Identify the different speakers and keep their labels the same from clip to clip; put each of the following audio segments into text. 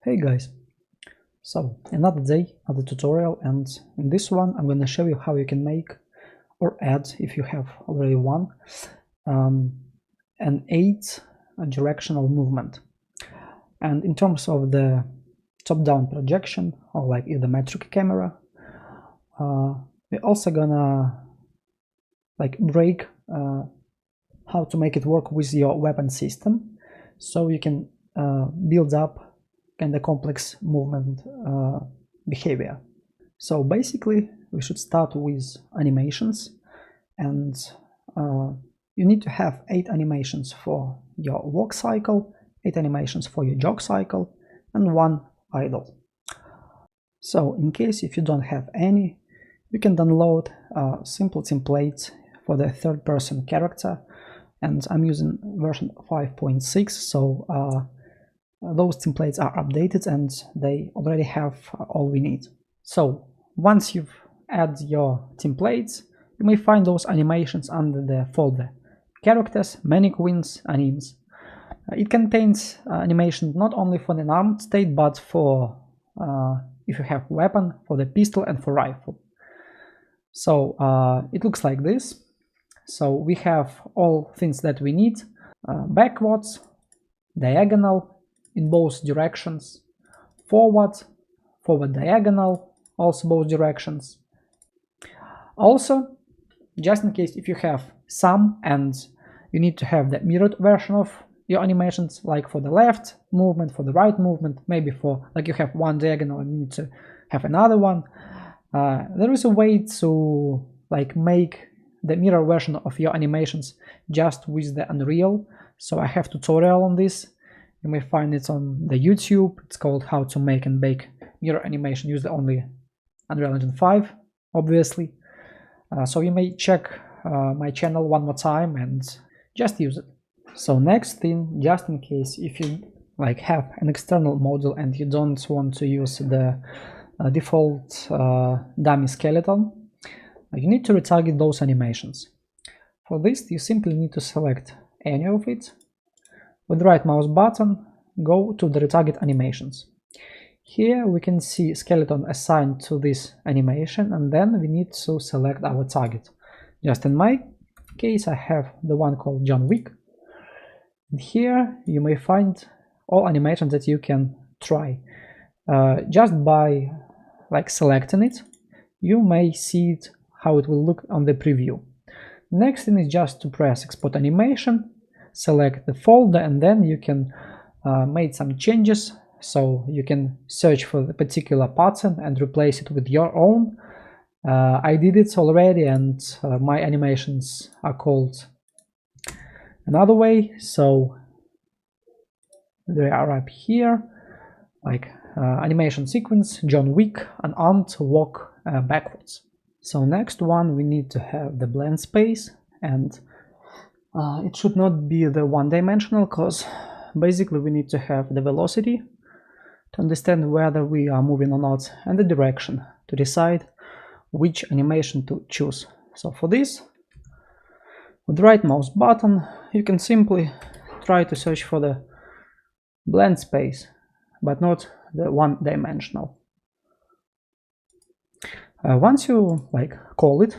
Speaker 1: Hey guys, so another day, another tutorial, and in this one I'm going to show you how you can make or add, if you have already one, an 8 directional movement. And in terms of the top-down projection or like the metric camera, we're also gonna like break how to make it work with your weapon system, so you can build up kind of complex movement behavior. So basically we should start with animations, and you need to have 8 animations for your walk cycle, 8 animations for your jog cycle, and 1 idle. So in case if you don't have any, you can download simple templates for the third-person character, and I'm using version 5.6, so those templates are updated and they already have all we need. So once you've added your templates, you may find those animations under the folder characters, mannequins, animes. It contains animation not only for the unarmed state, but for if you have weapon, for the pistol and for rifle. So it looks like this. So we have all things that we need: backwards, diagonal in both directions, forward diagonal, also both directions. Also, just in case if you have some and you need to have the mirrored version of your animations, like for the left movement, for the right movement, maybe for like you have one diagonal and you need to have another one, there is a way to like make the mirror version of your animations just with the Unreal. So I have tutorial on this. You may find it on the YouTube. It's called How to Make and Bake Mirror Animation. Use the only Unreal Engine 5, obviously. So you may check my channel one more time and just use it. So next thing, just in case if you like have an external model and you don't want to use the default dummy skeleton, you need to retarget those animations. For this, you simply need to select any of it. With the right mouse button, go to the retarget animations. Here we can see skeleton assigned to this animation, and then we need to select our target. Just in my case, I have the one called John Wick. And here you may find all animations that you can try. Just by like selecting it, you may see it how it will look on the preview. Next thing is just to press export animation, select the folder, and then you can make some changes. So you can search for the particular pattern and replace it with your own. I did it already, and my animations are called another way, so they are up here, like animation sequence, John Wick, unarmed, walk backwards. So next one, we need to have the blend space, and it should not be the one-dimensional, because basically we need to have the velocity to understand whether we are moving or not, and the direction to decide which animation to choose. So for this, with the right mouse button, you can simply try to search for the blend space, but not the one-dimensional. Once you like call it,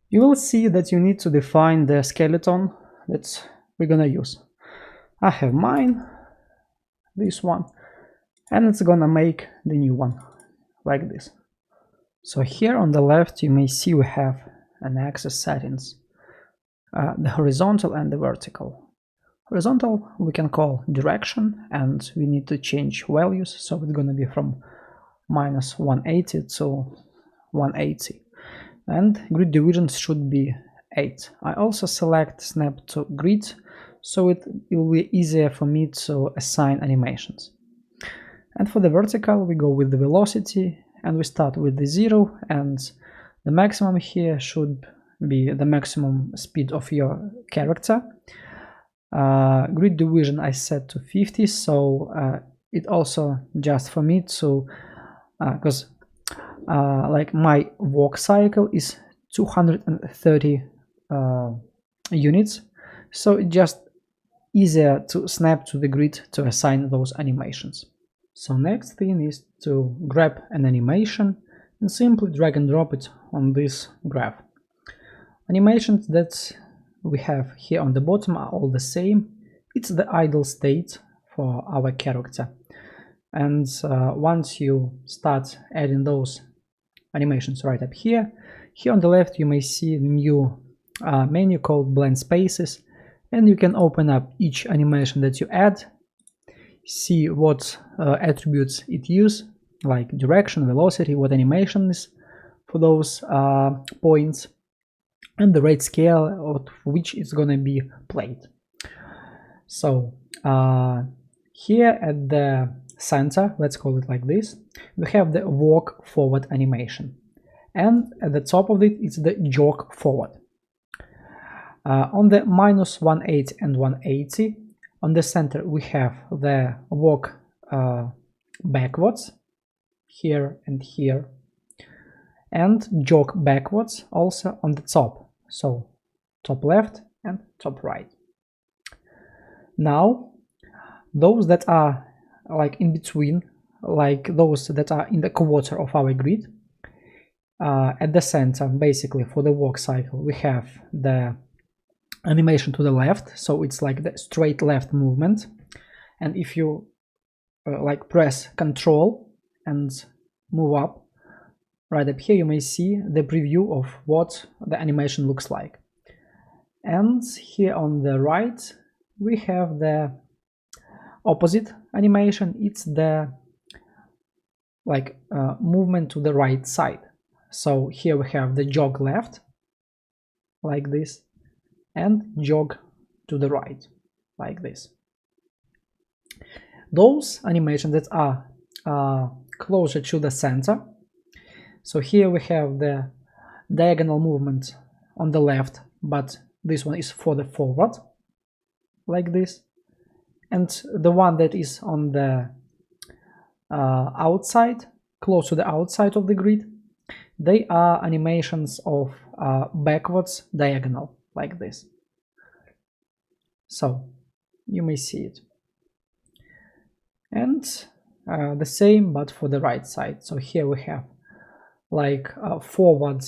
Speaker 1: you will see that you need to define the skeleton that we're gonna use. I have mine, this one, and it's gonna make the new one like this. So here on the left you may see we have an axis settings, the horizontal and the vertical. Horizontal we can call direction, and we need to change values, so it's gonna be from -180 to 180, and grid divisions should be 8. I also select snap to grid, so it will be easier for me to assign animations. And for the vertical we go with the velocity, and we start with the 0, and the maximum here should be the maximum speed of your character. Grid division I set to 50, so it also just for me to because like my walk cycle is 230 units, so it just easier to snap to the grid to assign those animations. So next thing is to grab an animation and simply drag and drop it on this graph. Animations that we have here on the bottom are all the same. It's the idle state for our character. And once you start adding those animations right up here on the left you may see a new menu called blend spaces, and you can open up each animation that you add, see what attributes it uses, like direction, velocity, what animation is for those points, and the rate scale of which is going to be played. So here at the center, let's call it like this, we have the walk forward animation, and at the top of it is the jog forward. On the -180 and 180, on the center we have the walk backwards here and here, and jog backwards also on the top, so top left and top right. Now those that are like in between, like those that are in the quarter of our grid, at the center, basically for the walk cycle, we have the animation to the left, so it's like the straight left movement, and if you like press Control and move up right up here, you may see the preview of what the animation looks like. And here on the right we have the opposite animation. It's the like movement to the right side. So here we have the jog left like this and jog to the right like this. Those animations that are closer to the center, so here we have the diagonal movement on the left, but this one is for the forward like this, and the one that is on the outside, close to the outside of the grid, they are animations of backwards diagonal like this. So you may see it, and the same but for the right side. So here we have like forward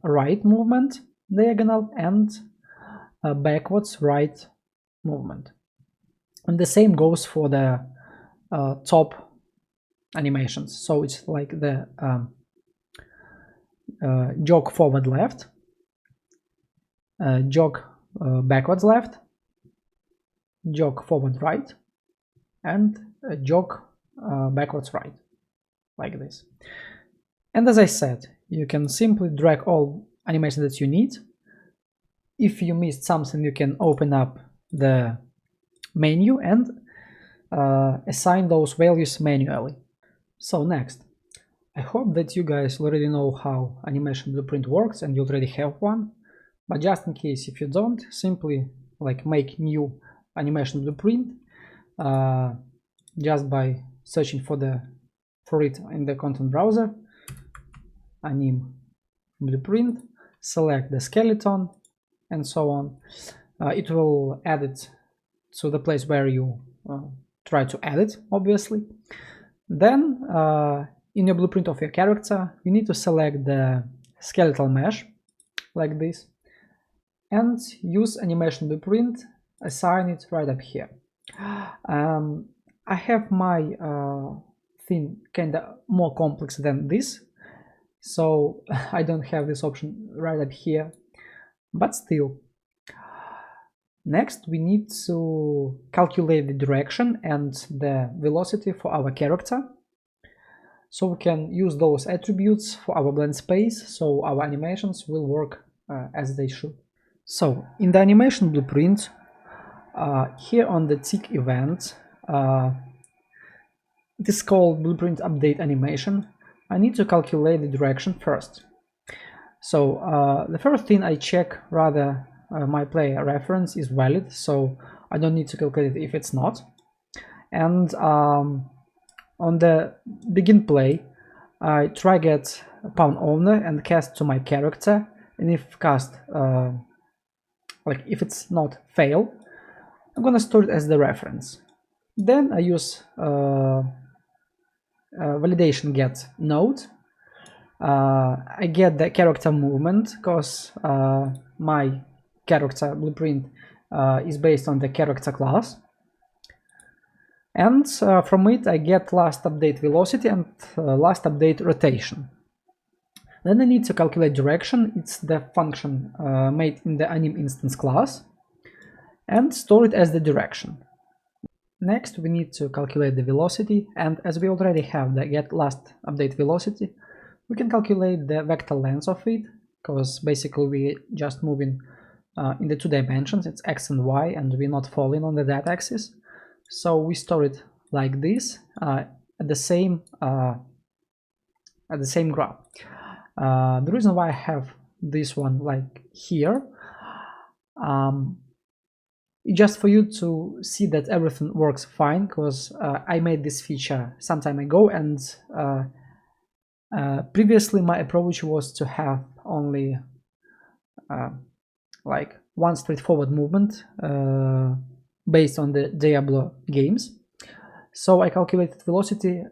Speaker 1: right movement diagonal and backwards right movement, and the same goes for the top animations. So it's like the jog forward left, jog backwards left, jog forward right, and jog backwards right like this. And as I said, you can simply drag all animations that you need. If you missed something, you can open up the menu and assign those values manually. So next, I hope that you guys already know how animation blueprint works and you already have one, but just in case if you don't, simply like make new animation blueprint just by searching for it in the content browser, anim blueprint, select the skeleton and so on. It will add it to the place where you try to add it, obviously. Then in your blueprint of your character, you need to select the skeletal mesh like this and use animation blueprint, assign it right up here. I have my thing kinda more complex than this, so I don't have this option right up here, but still. Next we need to calculate the direction and the velocity for our character, so we can use those attributes for our blend space, so our animations will work as they should. So in the animation blueprint, here on the tick event, it is called blueprint update animation. I need to calculate the direction first. So the first thing I check rather my player reference is valid, so I don't need to calculate it if it's not. And on the begin play, I try get pawn owner and cast to my character, and if cast like if it's not fail, I'm gonna store it as the reference. Then I use validation get node. I get the character movement because my character blueprint is based on the character class. And from it I get last update velocity and last update rotation. Then I need to calculate direction. It's the function made in the anim instance class, and store it as the direction. Next we need to calculate the velocity, and as we already have the get last update velocity, we can calculate the vector length of it, because basically we just moving in the 2 dimensions, it's x and y, and we're not falling on the z-axis. So we store it like this at the same graph. The reason why I have this one like here, just for you to see that everything works fine, because I made this feature some time ago, and previously my approach was to have only like one straightforward movement based on the Diablo games. So I calculated velocity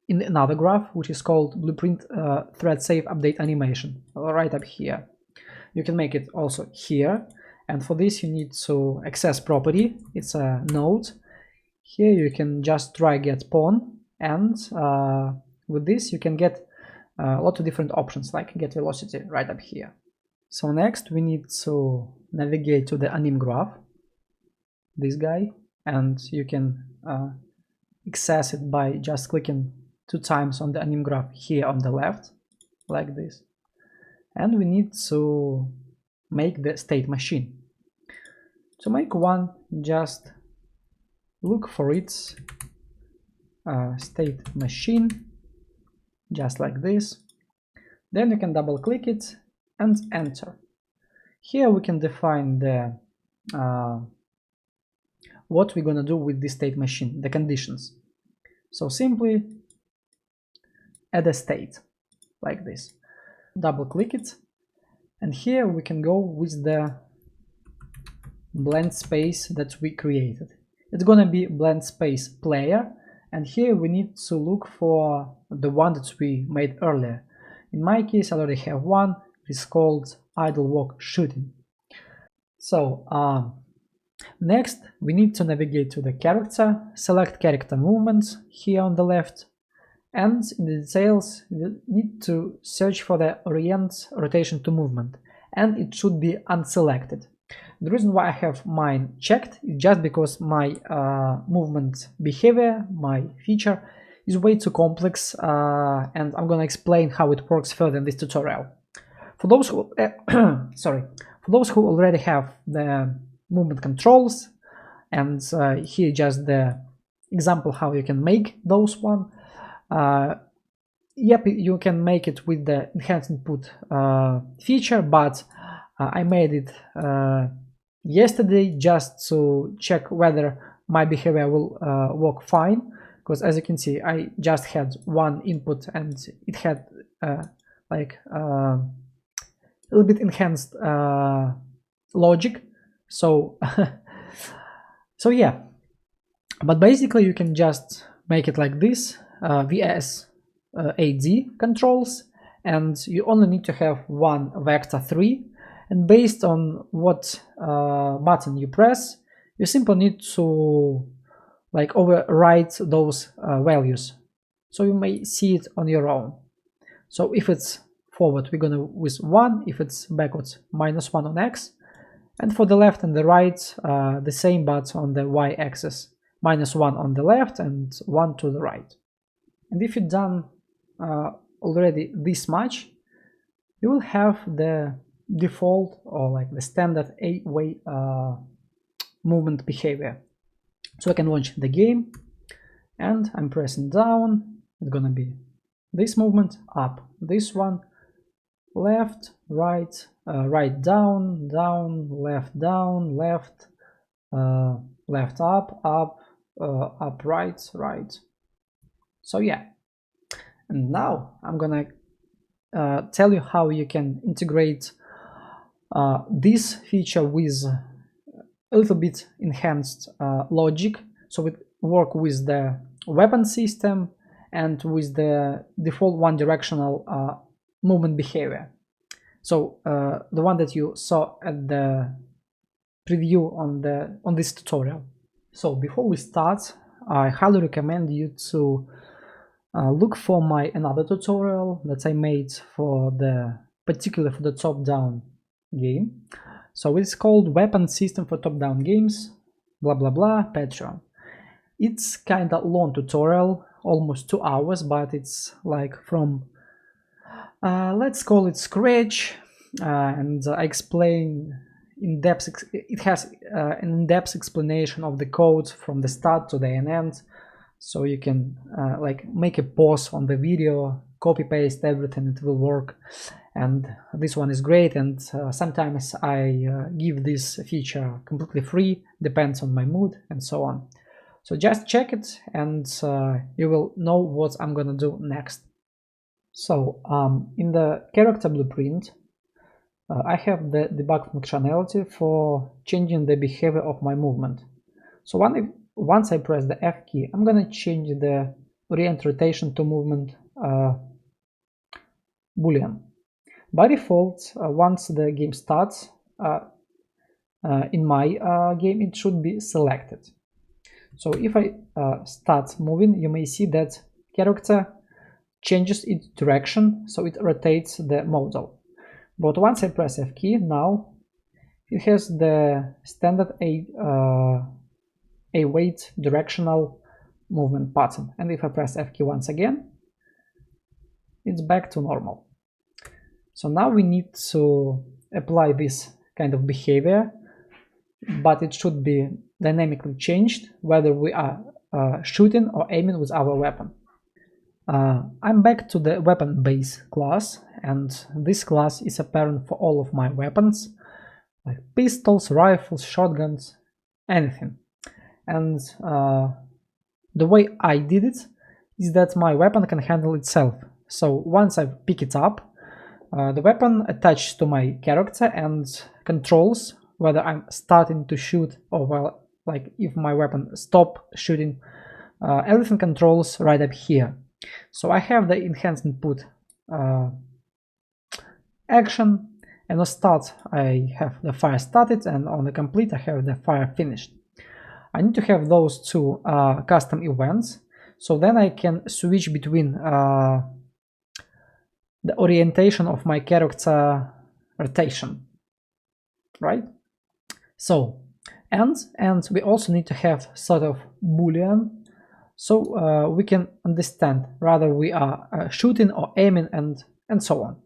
Speaker 1: in another graph, which is called blueprint thread save update animation, right up here. You can make it also here, and for this you need to access property. It's a node. Here you can just try get pawn, and with this you can get a lot of different options like get velocity right up here. So next we need to navigate to the anim graph, this guy, and you can access it by just clicking 2 times on the anim graph here on the left, like this. And we need to make the state machine. To make one, just look for its state machine, just like this. Then you can double click it and enter. Here we can define the what we're gonna do with this state machine, the conditions. So simply add a state like this. Double click it, and here we can go with the blend space that we created. It's gonna be blend space player, and here we need to look for the one that we made earlier. In my case I already have one. It's called idle walk shooting. So next we need to navigate to the character, select character movements here on the left, and in the details you need to search for the orient rotation to movement, and it should be unselected. The reason why I have mine checked is just because my movement behavior, my feature, is way too complex, and I'm gonna explain how it works further in this tutorial. For those who for those who already have the movement controls, and here just the example how you can make those one. Yep, you can make it with the enhanced input feature, but I made it yesterday just to check whether my behavior will work fine, because as you can see I just had one input and it had like a little bit enhanced logic. So so yeah, but basically you can just make it like this, vs AD controls, and you only need to have one vector 3, and based on what button you press, you simply need to like overwrite those values, so you may see it on your own. So if it's forward we're gonna with 1, if it's backwards -1 on X, and for the left and the right the same, but on the Y axis -1 on the left and 1 to the right. And if you've done already this much, you will have the default or like the standard 8-way movement behavior. So I can launch the game and I'm pressing down. It's gonna be this movement, up, this one, left, right, right down, down, left, left up, up, right, right. So yeah, and now I'm gonna tell you how you can integrate this feature with a little bit enhanced logic, so it work with the weapon system and with the default one directional movement behavior. So the one that you saw at the preview on this tutorial. So before we start, I highly recommend you to look for my another tutorial that I made for particularly for the top-down game. So it's called Weapon System for Top-Down Games, blah blah blah, Patreon. It's kind of long tutorial, almost 2 hours, but it's like from let's call it scratch, and I explain in-depth. It has an in-depth explanation of the code from the start to the end, so you can like make a pause on the video, copy paste everything, it will work. And this one is great, and sometimes I give this feature completely free, depends on my mood and so on. So just check it and you will know what I'm gonna do next. So in the character blueprint, I have the debug functionality for changing the behavior of my movement. So once I press the F key, I'm gonna change the orient rotation to movement boolean. By default, once the game starts, in my game it should be selected. So if I start moving, you may see that character changes its direction, so it rotates the model. But once I press F key, now it has the standard a weight directional movement pattern. And if I press F key once again, it's back to normal. So now we need to apply this kind of behavior, but it should be dynamically changed whether we are shooting or aiming with our weapon. I'm back to the weapon base class, and this class is apparent for all of my weapons, like pistols, rifles, shotguns, anything. And the way I did it is that my weapon can handle itself. So once I pick it up, the weapon attaches to my character and controls whether I'm starting to shoot or, well, like if my weapon stop shooting. Everything controls right up here. So I have the enhanced input action, and on start I have the fire started, and on the complete I have the fire finished. I need to have those two custom events, so then I can switch between the orientation of my character rotation, right? So and we also need to have sort of boolean, so we can understand whether we are shooting or aiming and so on.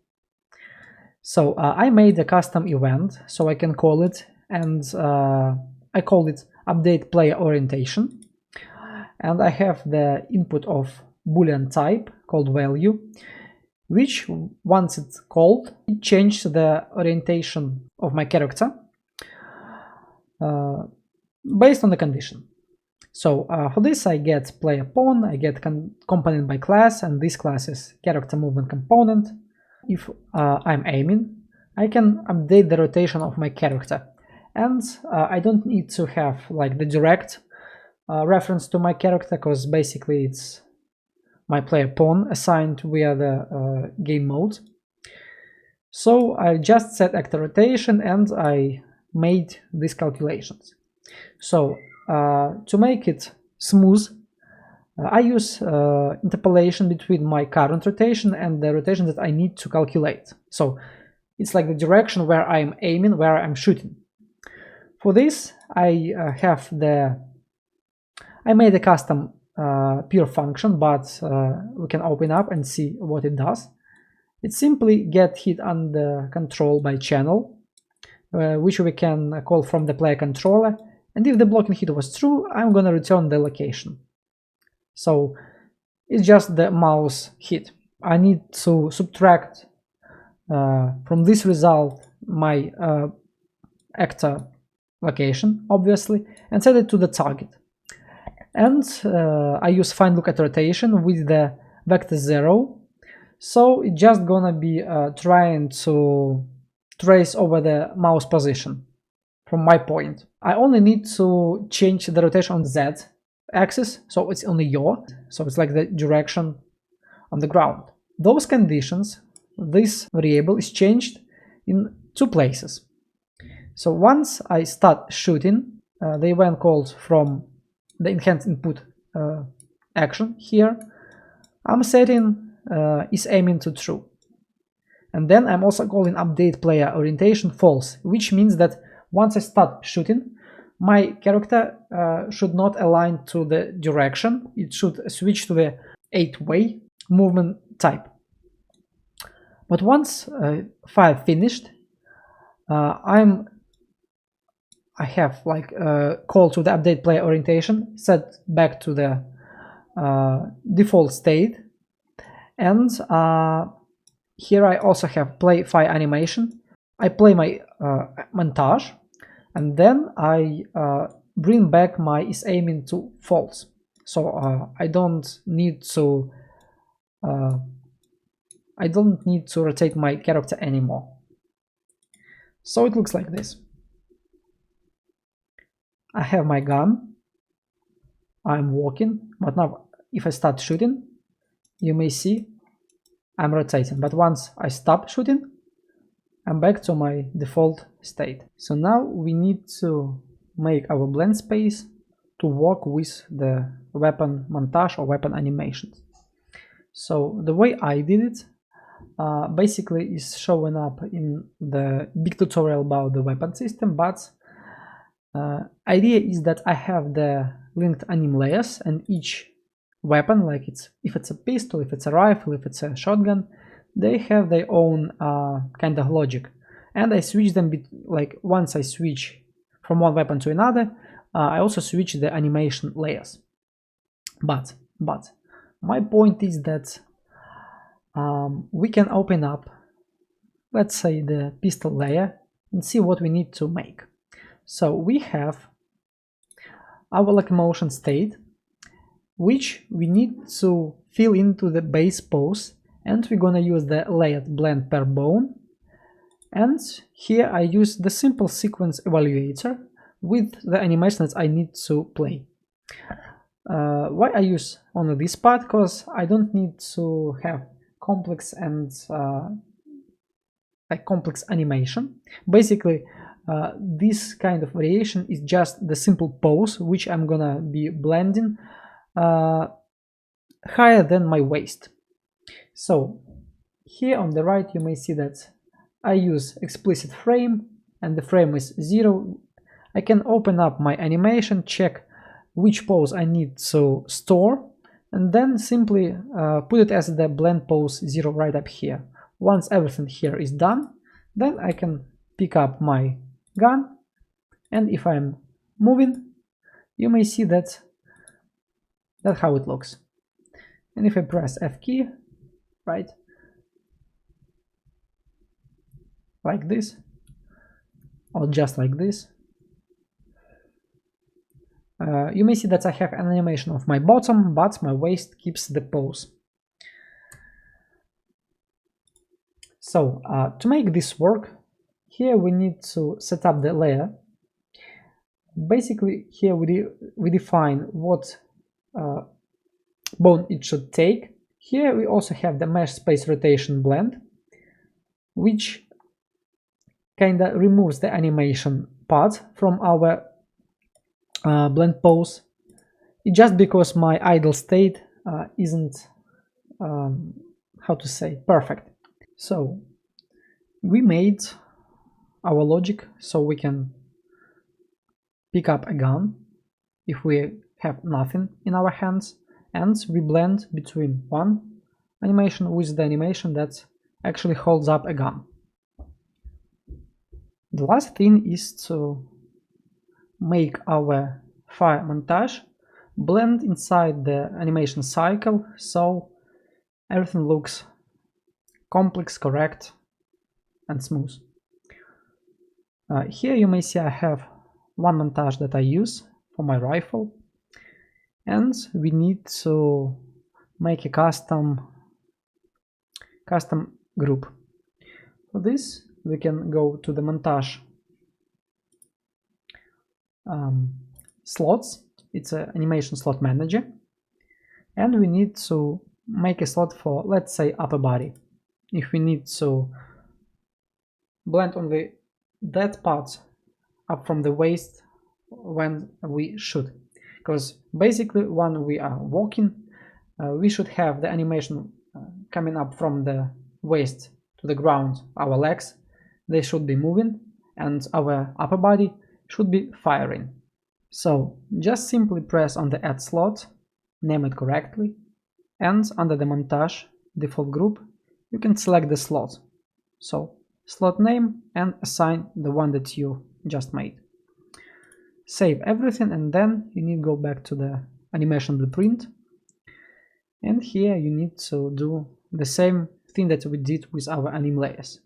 Speaker 1: So I made a custom event, so I can call it, and I call it update player orientation, and I have the input of boolean type called value, which once it's called, it changes the orientation of my character based on the condition. So for this I get player pawn, I get component by class, and this class is character movement component. If I'm aiming, I can update the rotation of my character, and I don't need to have like the direct reference to my character, because basically it's my player pawn assigned via the game mode. So I just set actor rotation and I made these calculations. So to make it smooth, I use interpolation between my current rotation and the rotation that I need to calculate. So it's like the direction where I'm aiming, where I'm shooting. For this, I made a custom pure function, but we can open up and see what it does. It simply get hit under control by channel, which we can call from the player controller. And if the blocking hit was true, I'm gonna return the location. So it's just the mouse hit. I need to subtract from this result my actor location, obviously, and set it to the target. And I use find look at rotation with the vector 0. So it's just gonna be trying to trace over the mouse position from my point. I only need to change the rotation on the Z axis, so it's only yaw, so it's like the direction on the ground. Those conditions, this variable is changed in two places. So once I start shooting, the event called from the enhanced input action here, I'm setting is aiming to true. And then I'm also calling update player orientation false, which means that once I start shooting, my character should not align to the direction. It should switch to the 8-way movement type. But once fire finished, I have like call to the update player orientation, set back to the default state, and here I also have play fire animation. I play my montage, and then I bring back my is aiming to false. So I don't need to rotate my character anymore. So it looks like this. I have my gun, I'm walking, but now if I start shooting, you may see I'm rotating, but once I stop shooting, I'm back to my default state. So now we need to make our blend space to work with the weapon montage or weapon animations. So the way I did it basically is showing up in the big tutorial about the weapon system, but idea is that I have the linked anim layers, and each weapon, like if it's a pistol, if it's a rifle, if it's a shotgun, they have their own kind of logic, and I switch them like once I switch from one weapon to another, I also switch the animation layers. But my point is that we can open up, let's say, the pistol layer and see what we need to make. So we have our locomotion state, which we need to fill into the base pose, and we're gonna use the layered blend per bone. And here I use the simple sequence evaluator with the animations I need to play. Why I use only this part? Because I don't need to have complex and complex animation. Basically, this kind of variation is just the simple pose, which I'm gonna be blending higher than my waist. So here on the right you may see that I use explicit frame, and the frame is 0. I can open up my animation, check which pose I need to store, and then simply put it as the blend pose 0 right up here. Once everything here is done, then I can pick up my gun, and if I'm moving, you may see that's how it looks. And if I press F key, right, like this, or just like this, you may see that I have an animation of my bottom, but my waist keeps the pose. So to make this work, here we need to set up the layer. Basically, here we define what bone it should take. Here we also have the mesh space rotation blend, which kind of removes the animation part from our blend pose. It's just because my idle state isn't how to say, perfect. So we made our logic so we can pick up a gun if we have nothing in our hands, and we blend between one animation with the animation that actually holds up a gun. The last thing is to make our fire montage blend inside the animation cycle, so everything looks complex, correct, and smooth. Here you may see I have one montage that I use for my rifle, and we need to make a custom group. For this we can go to the montage slots. It's an animation slot manager, and we need to make a slot for, let's say, upper body. If we need to blend only that part up from the waist when we should, because basically when we are walking, we should have the animation coming up from the waist to the ground. Our legs, they should be moving, and our upper body should be firing. So just simply press on the add slot, name it correctly, and under the montage default group you can select the slot. So slot name and assign the one that you just made. Save everything, and then you need to go back to the animation blueprint, and here you need to do the same thing that we did with our anim layers.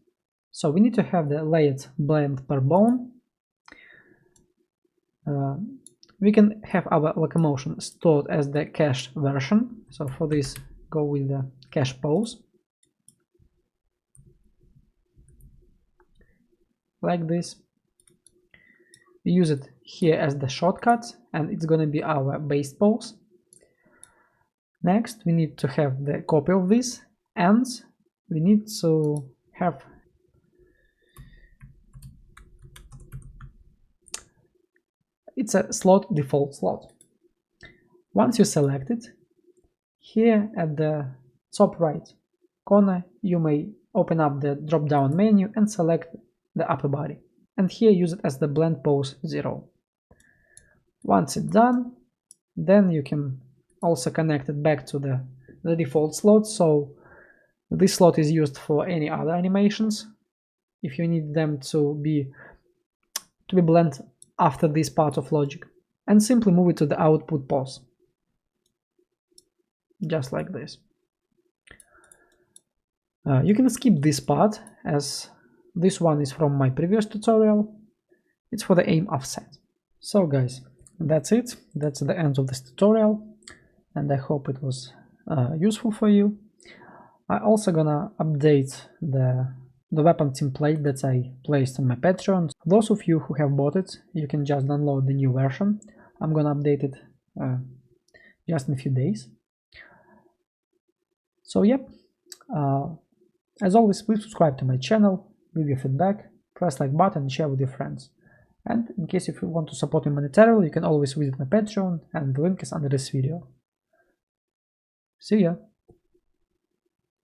Speaker 1: So we need to have the layered blend per bone. We can have our locomotion stored as the cached version. So for this, go with the cache pose, like this. We use it here as the shortcut, and it's going to be our base pose. Next, we need to have the copy of this, and we need to have it's a slot default slot. Once you select it, here at the top right corner you may open up the drop down menu and select the upper body, and here use it as the blend pose 0. Once it's done, then you can also connect it back to the default slot. So this slot is used for any other animations if you need them to be blend after this part of logic, and simply move it to the output pose, just like this. You can skip this part, as this one is from my previous tutorial. It's for the aim offset. So guys, that's it. That's the end of this tutorial, and I hope it was useful for you. I also gonna update the weapon template that I placed on my Patreon. Those of you who have bought it, you can just download the new version. I'm gonna update it just in a few days. So yep, as always, please subscribe to my channel, leave your feedback, press like button and share with your friends. And in case if you want to support me monetarily, you can always visit my Patreon, and the link is under this video. See ya!